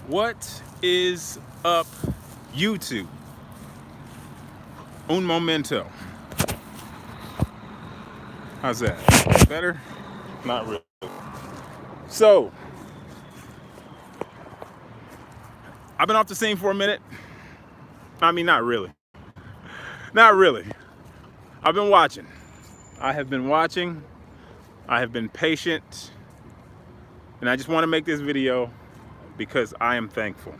What is up, YouTube? Un momento. How's that? Better? Not really. So, I've been off the scene for a minute. I mean, not really. Not really. I've been watching. I have been watching. I have been patient. And I just want to make this video because I am thankful.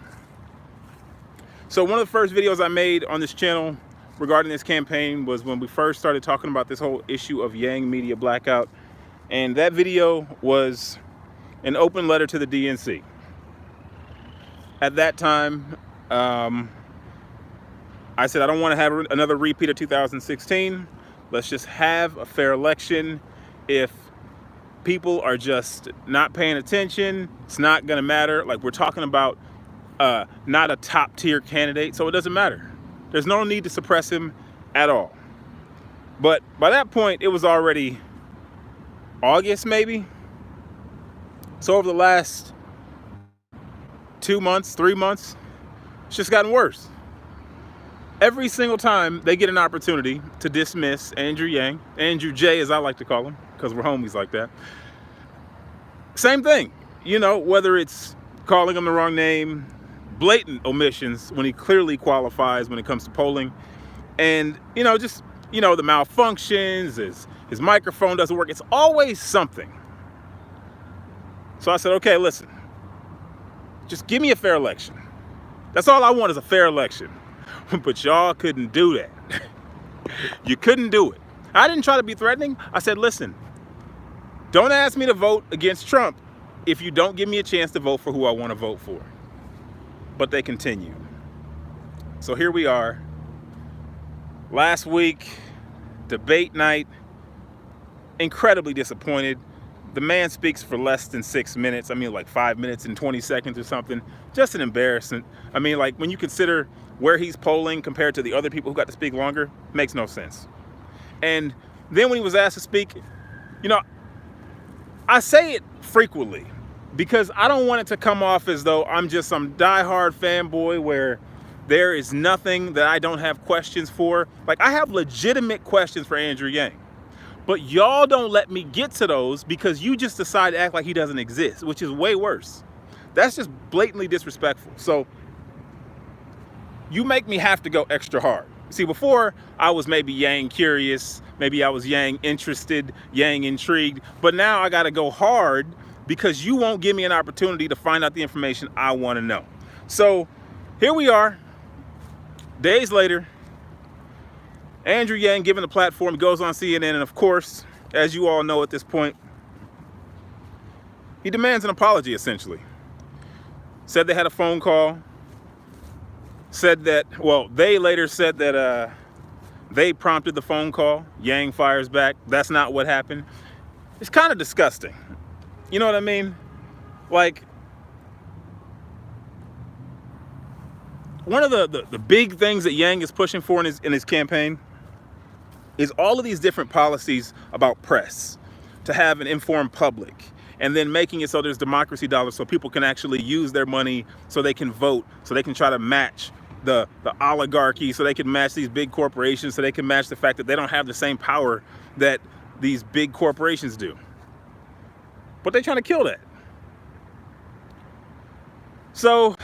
So one of the first videos I made on this channel regarding this campaign was when we first started talking about this whole issue of Yang media blackout. And that video was an open letter to the DNC. At that time, I said, I don't want to have another repeat of 2016. Let's just have a fair election. If people are just not paying attention, it's not going to matter. Like, we're talking about not a top tier candidate, so it doesn't matter. There's no need to suppress him at all. But by that point, it was already August, maybe. So over the last 2 months, 3 months, it's just gotten worse. Every single time they get an opportunity to dismiss Andrew Yang, Andrew J as I like to call him, because we're homies like that. Same thing, you know, whether it's calling him the wrong name, blatant omissions when he clearly qualifies when it comes to polling, and, you know, just, you know, the malfunctions, his microphone doesn't work. It's always something. So I said, okay, listen, just give me a fair election. That's all I want is a fair election. But y'all couldn't do that. You couldn't do it. I didn't try to be threatening. I said, listen, don't ask me to vote against Trump if you don't give me a chance to vote for who I want to vote for. But they continue. So here we are. Last week, debate night, incredibly disappointed. The man speaks for less than 6 minutes. I mean, like 5 minutes and 20 seconds or something. Just an embarrassment. I mean, like, when you consider where he's polling compared to the other people who got to speak longer, makes no sense. And then when he was asked to speak, you know, I say it frequently because I don't want it to come off as though I'm just some diehard fanboy where there is nothing that I don't have questions for. Like, I have legitimate questions for Andrew Yang. But y'all don't let me get to those because you just decide to act like he doesn't exist, which is way worse. That's just blatantly disrespectful. So you make me have to go extra hard. See, before I was maybe Yang curious, maybe I was Yang interested, Yang intrigued, but now I gotta go hard because you won't give me an opportunity to find out the information I wanna know. So here we are, days later, Andrew Yang given the platform, goes on CNN, and of course, as you all know at this point, he demands an apology, essentially. Said they had a phone call, said that, well, they later said that they prompted the phone call. Yang fires back. That's not what happened. It's kind of disgusting. You know what I mean? Like, one of the big things that Yang is pushing for in his campaign is all of these different policies about press, to have an informed public, and then making it so there's democracy dollars so people can actually use their money so they can vote, so they can try to match the oligarchy, so they can match these big corporations, so they can match the fact that they don't have the same power that these big corporations do. But they're trying to kill that. So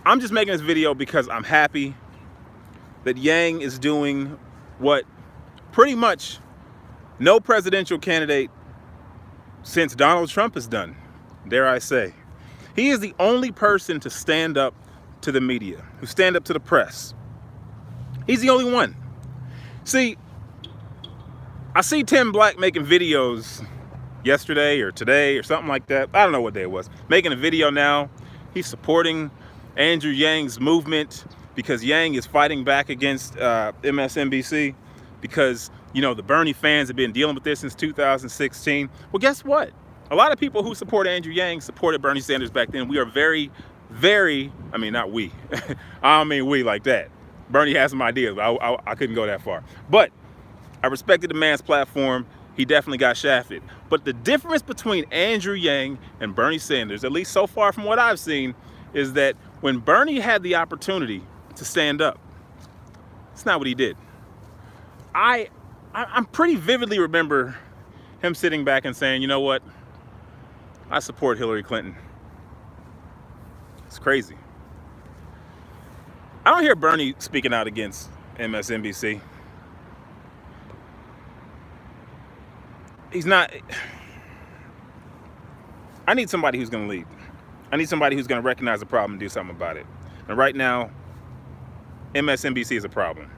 I'm just making this video because I'm happy that Yang is doing what pretty much no presidential candidate since Donald Trump has done, dare I say. He is the only person to stand up to the media, who stand up to the press. He's the only one. See, I see Tim Black making videos yesterday or today or something like that. I don't know what day it was. Making a video now. He's supporting Andrew Yang's movement because Yang is fighting back against MSNBC because, you know, the Bernie fans have been dealing with this since 2016. Well, guess what? A lot of people who support Andrew Yang supported Bernie Sanders back then. We are very, I mean, not we. I don't mean we like that. Bernie has some ideas, but I couldn't go that far. But I respected the man's platform. he definitely got shafted. But the difference between Andrew Yang and Bernie Sanders, at least so far from what I've seen, is that when Bernie had the opportunity to stand up, it's not what he did. I'm pretty vividly remember him sitting back and saying, you know what, I support Hillary Clinton. It's crazy. I don't hear Bernie speaking out against MSNBC. He's not. I need somebody who's going to lead. I need somebody who's going to recognize the problem and do something about it. And right now, MSNBC is a problem.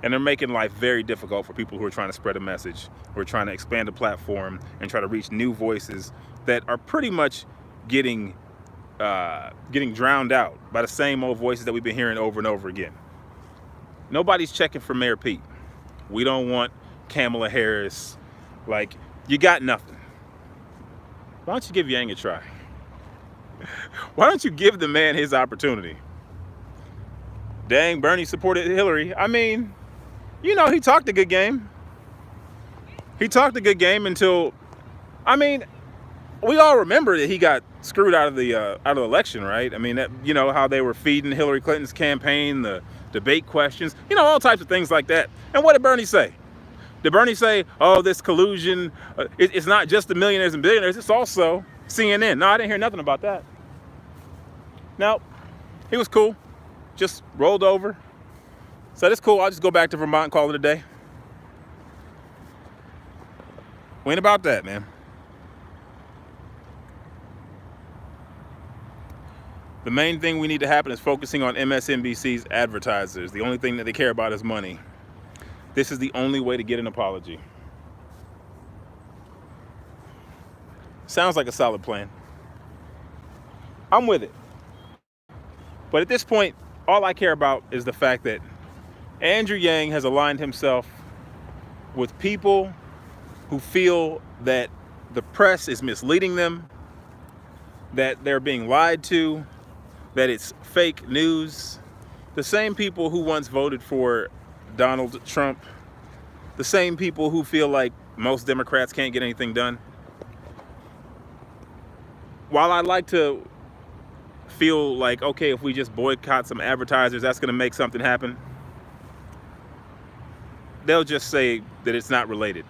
And they're making life very difficult for people who are trying to spread a message, who are trying to expand the platform and try to reach new voices that are pretty much getting drowned out by the same old voices that we've been hearing over and over again. Nobody's checking for Mayor Pete. We don't want Tamela Harris. Like, you got nothing. Why don't you give Yang a try? Why don't you give the man his opportunity? Dang, Bernie supported Hillary. I mean, you know, he talked a good game. He talked a good game until, I mean, we all remember that he got screwed out of the election, right? I mean, that, you know, how they were feeding Hillary Clinton's campaign, the debate questions, you know, all types of things like that. And what did Bernie say? Did Bernie say, oh, this collusion, it's not just the millionaires and billionaires, it's also CNN? No, I didn't hear nothing about that. No, he was cool. Just rolled over. Said, it's cool, I'll just go back to Vermont and call it a day. We ain't about that, man. The main thing we need to happen is focusing on MSNBC's advertisers. The only thing that they care about is money. This is the only way to get an apology. Sounds like a solid plan. I'm with it. But at this point, all I care about is the fact that Andrew Yang has aligned himself with people who feel that the press is misleading them, that they're being lied to, that it's fake news. The same people who once voted for Donald Trump, the same people who feel like most Democrats can't get anything done. While I like to feel like, okay, if we just boycott some advertisers, that's going to make something happen, they'll just say that it's not related.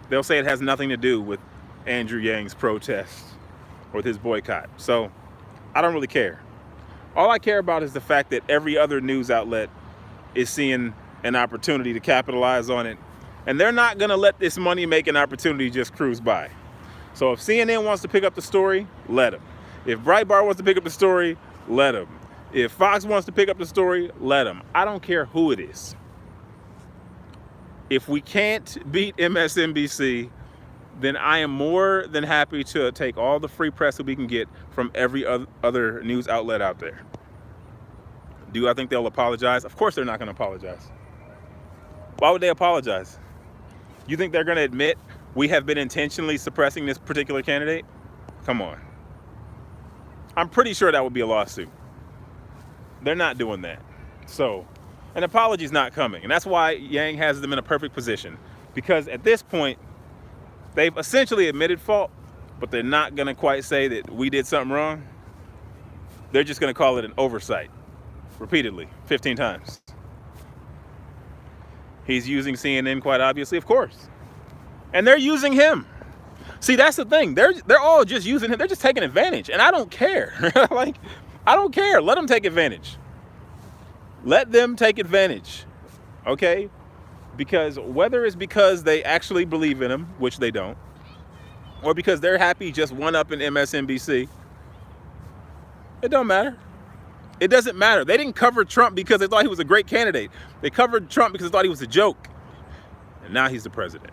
They'll say it has nothing to do with Andrew Yang's protest or with his boycott. So I don't really care. All I care about is the fact that every other news outlet is seeing an opportunity to capitalize on it. And they're not going to let this money-making opportunity just cruise by. So if CNN wants to pick up the story, let them. If Breitbart wants to pick up the story, let them. If Fox wants to pick up the story, let them. I don't care who it is. If we can't beat MSNBC, then I am more than happy to take all the free press that we can get from every other news outlet out there. Do I think they'll apologize? Of course they're not going to apologize. Why would they apologize? You think they're going to admit we have been intentionally suppressing this particular candidate? Come on. I'm pretty sure that would be a lawsuit. They're not doing that. So an apology's not coming. And that's why Yang has them in a perfect position. Because at this point, they've essentially admitted fault, but they're not going to quite say that we did something wrong. They're just going to call it an oversight. Repeatedly, 15 times. He's using CNN quite obviously, of course. And they're using him. See, that's the thing. They're all just using him. They're just taking advantage. And I don't care. Like, I don't care. Let them take advantage. Let them take advantage. Okay? Because whether it's because they actually believe in him, which they don't, or because they're happy just one up in MSNBC, it don't matter. It doesn't matter. They didn't cover Trump because they thought he was a great candidate. They covered Trump because they thought he was a joke. And now he's the president.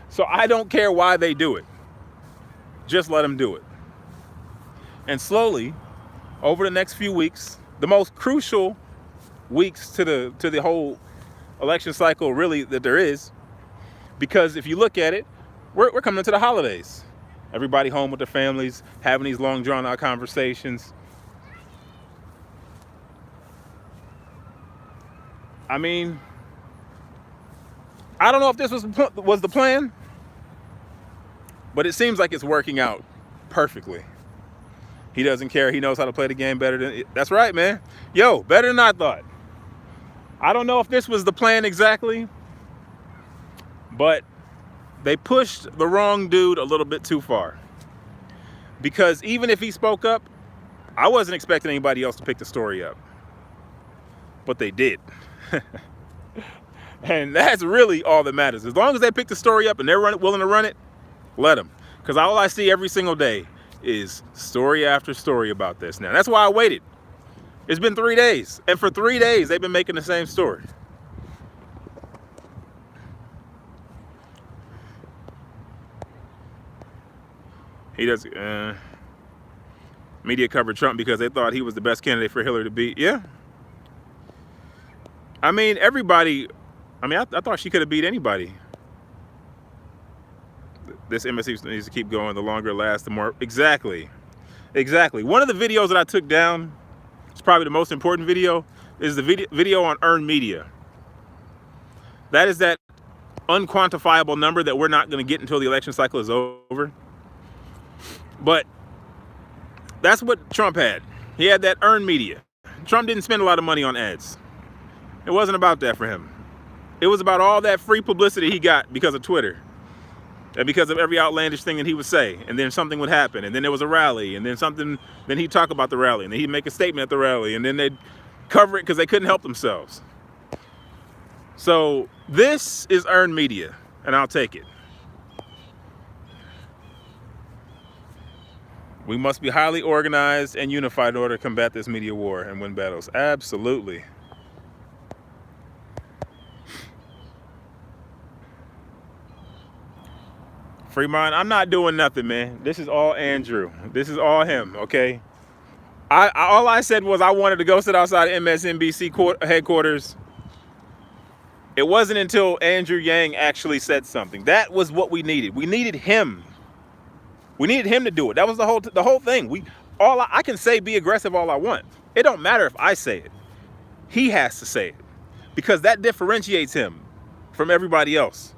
So I don't care why they do it. Just let them do it. And slowly, over the next few weeks, the most crucial weeks to the whole election cycle really that there is, because if you look at it, we're coming into the holidays. Everybody home with their families, having these long drawn out conversations. I mean, I don't know if this was the plan, but it seems like it's working out perfectly. He doesn't care. He knows how to play the game better than... That's right, man. Yo, better than I thought. I don't know if this was the plan exactly, but they pushed the wrong dude a little bit too far. Because even if he spoke up, I wasn't expecting anybody else to pick the story up. But they did. And that's really all that matters. As long as they pick the story up and they're willing to run it, let them. Because all I see every single day is story after story about this now. That's why I waited. It's been 3 days. And for 3 days, they've been making the same story. He does... media covered Trump because they thought he was the best candidate for Hillary to beat. Yeah. I mean, everybody... I mean, I thought she could have beat anybody. This MSNBC needs to keep going. The longer it lasts, the more... Exactly. Exactly. One of the videos that I took down, it's probably the most important video, is the video on earned media. That is that unquantifiable number that we're not going to get until the election cycle is over. But that's what Trump had. He had that earned media. Trump didn't spend a lot of money on ads. It wasn't about that for him. It was about all that free publicity he got because of Twitter. And because of every outlandish thing that he would say. And then something would happen. And then there was a rally. And then something, then he'd talk about the rally. And then he'd make a statement at the rally. And then they'd cover it because they couldn't help themselves. So this is earned media. And I'll take it. We must be highly organized and unified in order to combat this media war and win battles. Absolutely. Fremont, I'm not doing nothing, man. This is all Andrew. This is all him, okay? All I said was I wanted to go sit outside MSNBC headquarters. It wasn't until Andrew Yang actually said something. That was what we needed. We needed him. We needed him to do it. That was the whole thing. I can say be aggressive all I want. It don't matter if I say it. He has to say it because that differentiates him from everybody else.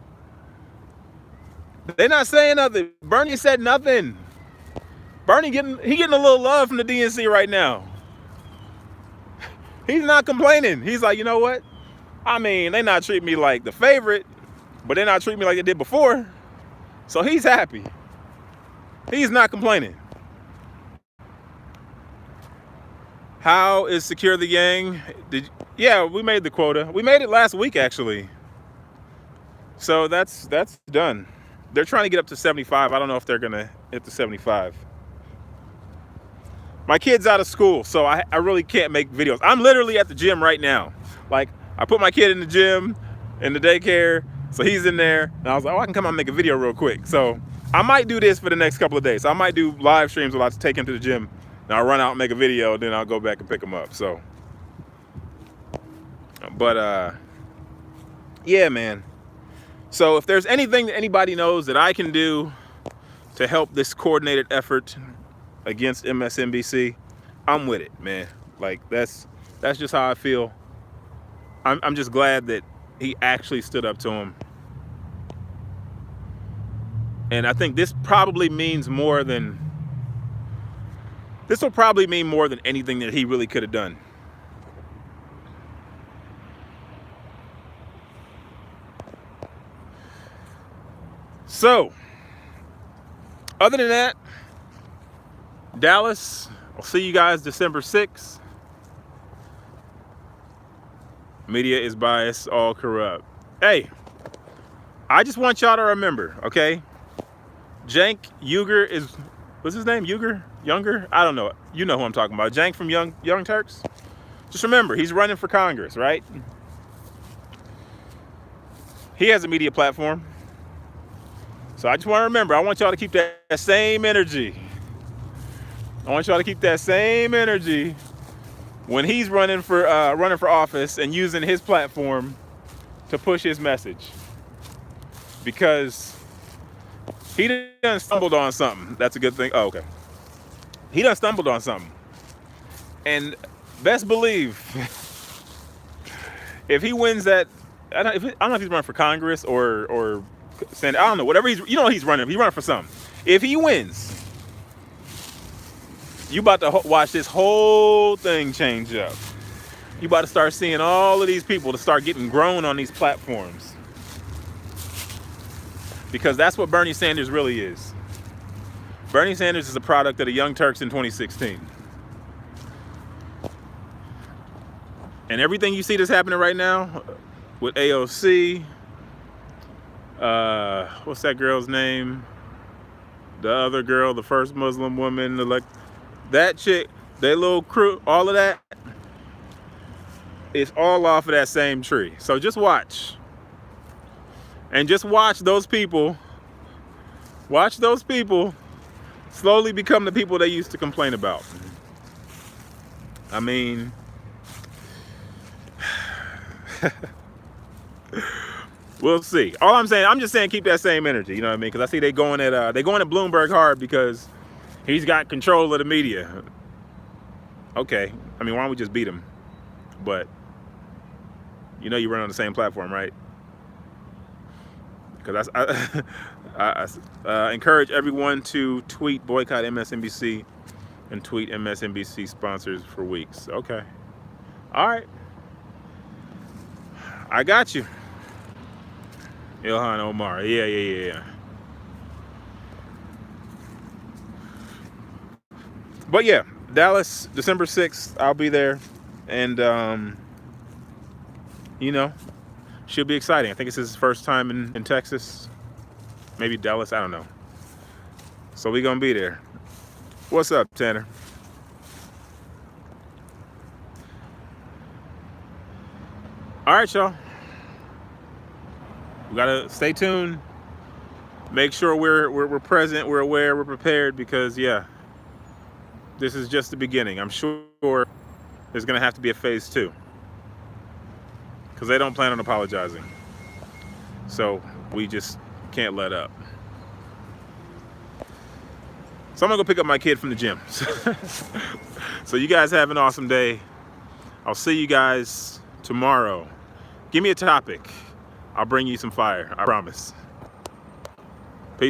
They're not saying nothing. Bernie said nothing. Bernie getting a little love from the DNC right now. He's not complaining. He's like, you know what? I mean, they not treating me like the favorite, but they're not treating me like they did before. So he's happy. He's not complaining. How is Secure the Yang? Yeah, we made the quota. We made it last week, actually. So that's done. They're trying to get up to 75. I don't know if they're going to hit the 75. My kid's out of school, so I really can't make videos. I'm literally at the gym right now. Like, I put my kid in the gym, in the daycare, so he's in there. And I was like, oh, I can come out and make a video real quick. So I might do this for the next couple of days. I might do live streams where I take him to the gym. And I'll run out and make a video, then I'll go back and pick him up. So, but yeah, man. So if there's anything that anybody knows that I can do to help this coordinated effort against MSNBC, I'm with it, man. Like that's just how I feel. I'm just glad that he actually stood up to him. And I think this probably means more than, this will probably mean more than anything that he really could have done. So, other than that, Dallas, I'll see you guys December 6th. Media is biased, all corrupt. Hey, I just want y'all to remember, okay? Cenk Uygur is, what's his name? Younger? I don't know. You know who I'm talking about. Cenk from Young Turks. Just remember, he's running for Congress, right? He has a media platform. So I just want to remember, I want y'all to keep that same energy. I want y'all to keep that same energy when he's running for office and using his platform to push his message. Because he done stumbled on something. That's a good thing. Oh, okay. He done stumbled on something. And best believe, if he wins that I don't know if he's running for Congress or Senate. I don't know. Whatever he's running. He's running for something. If he wins, you about to watch this whole thing change up. You about to start seeing all of these people to start getting grown on these platforms. Because that's what Bernie Sanders really is. Bernie Sanders is a product of the Young Turks in 2016. And everything you see that's happening right now with AOC, what's that girl's name? The other girl, the first Muslim woman, that chick, that little crew, all of that, it's all off of that same tree. So just watch. And just watch those people slowly become the people they used to complain about. I mean, we'll see. All I'm just saying keep that same energy, you know what I mean? Because I see they going at Bloomberg hard because he's got control of the media. Okay, I mean, why don't we just beat him? But you know you run on the same platform, right? Because I encourage everyone to tweet boycott MSNBC and tweet MSNBC sponsors for weeks. Okay. All right. I got you. Ilhan Omar. Yeah. But yeah, Dallas, December 6th, I'll be there. And, should be exciting. I think it's his first time in Texas. Maybe Dallas, I don't know. So we're going to be there. What's up, Tanner? All right, y'all. We got to stay tuned. Make sure we're present, we're aware, we're prepared because, yeah, this is just the beginning. I'm sure there's going to have to be a phase 2. Because they don't plan on apologizing. So we just can't let up. So I'm gonna go pick up my kid from the gym. So you guys have an awesome day. I'll see you guys tomorrow. Give me a topic. I'll bring you some fire, I promise.